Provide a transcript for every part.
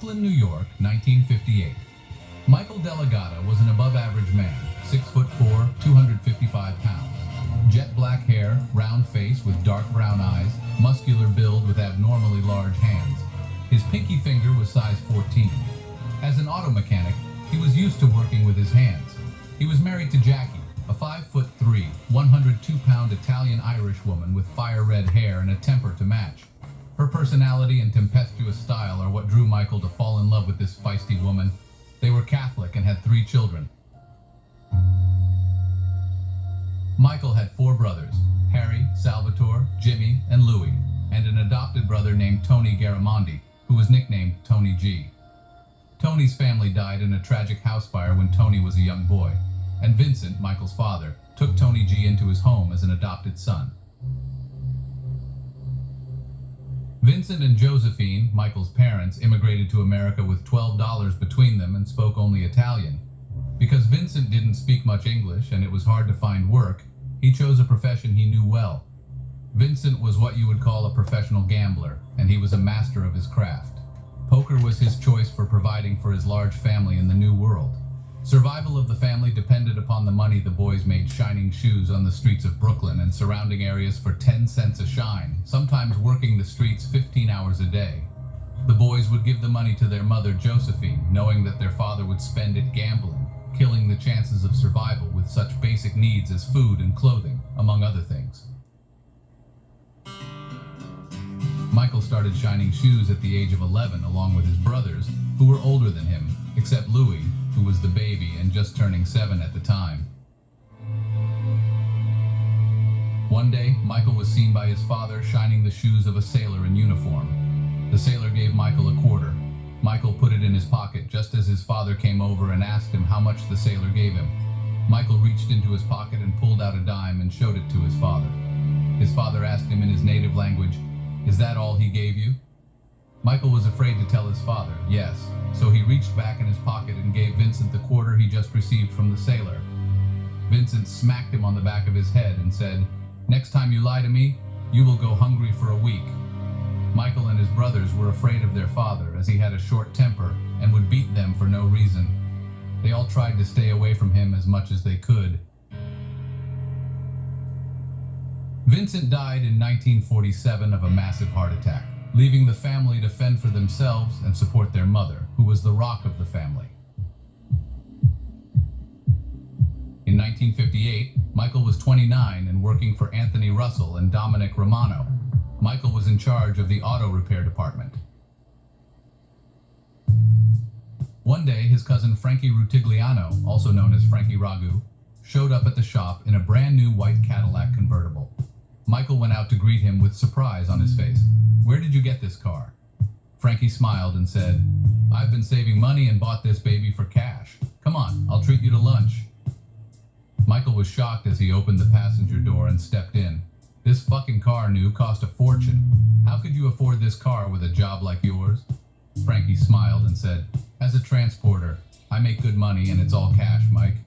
Brooklyn, New York, 1958. Michael Delagata was an above-average man, 6'4", 255 pounds. Jet black hair, round face with dark brown eyes, muscular build with abnormally large hands. His pinky finger was size 14. As an auto mechanic, he was used to working with his hands. He was married to Jackie, a 5'3", 102-pound Italian-Irish woman with fire-red hair and a temper to match. Her personality and tempestuous style are what drew Michael to fall in love with this feisty woman. They were Catholic and had 3 children. Michael had 4 brothers, Harry, Salvatore, Jimmy, and Louis, and an adopted brother named Tony Garimondi, who was nicknamed Tony G. Tony's family died in a tragic house fire when Tony was a young boy, and Vincent, Michael's father, took Tony G into his home as an adopted son. Vincent and Josephine, Michael's parents, immigrated to America with $12 between them and spoke only Italian. Because Vincent didn't speak much English and it was hard to find work, he chose a profession he knew well. Vincent was what you would call a professional gambler, and he was a master of his craft. Poker was his choice for providing for his large family in the New World. Survival of the family depended upon the money the boys made shining shoes on the streets of Brooklyn and surrounding areas for 10 cents a shine, sometimes working the streets 15 hours a day. The boys would give the money to their mother, Josephine, knowing that their father would spend it gambling, killing the chances of survival with such basic needs as food and clothing, among other things. Michael started shining shoes at the age of 11 along with his brothers, who were older than him, except Louis, who was the baby and just turning 7 at the time. One day, Michael was seen by his father shining the shoes of a sailor in uniform. The sailor gave Michael a quarter. Michael put it in his pocket just as his father came over and asked him how much the sailor gave him. Michael reached into his pocket and pulled out a dime and showed it to his father. His father asked him in his native language, "Is that all he gave you?" Michael was afraid to tell his father, yes, so he reached back in his pocket and gave Vincent the quarter he just received from the sailor. Vincent smacked him on the back of his head and said, "Next time you lie to me, you will go hungry for a week." Michael and his brothers were afraid of their father as he had a short temper and would beat them for no reason. They all tried to stay away from him as much as they could. Vincent died in 1947 of a massive heart attack, leaving the family to fend for themselves and support their mother, who was the rock of the family. In 1958, Michael was 29 and working for Anthony Russell and Dominic Romano. Michael was in charge of the auto repair department. One day, his cousin Frankie Rutigliano, also known as Frankie Ragu, showed up at the shop in a brand new white Cadillac convertible. Michael went out to greet him with surprise on his face. "Where did you get this car?" Frankie smiled and said, "I've been saving money and bought this baby for cash. Come on, I'll treat you to lunch." Michael was shocked as he opened the passenger door and stepped in. "This fucking car new cost a fortune. How could you afford this car with a job like yours?" Frankie smiled and said, "As a transporter, I make good money and it's all cash, Mike."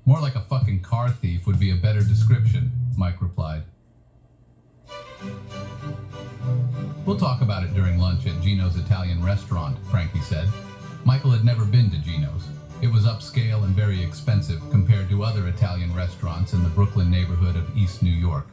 "More like a fucking car thief would be a better description," Mike replied. "We'll talk about it during lunch at Gino's Italian restaurant," Frankie said. Michael had never been to Gino's. It was upscale and very expensive compared to other Italian restaurants in the Brooklyn neighborhood of East New York.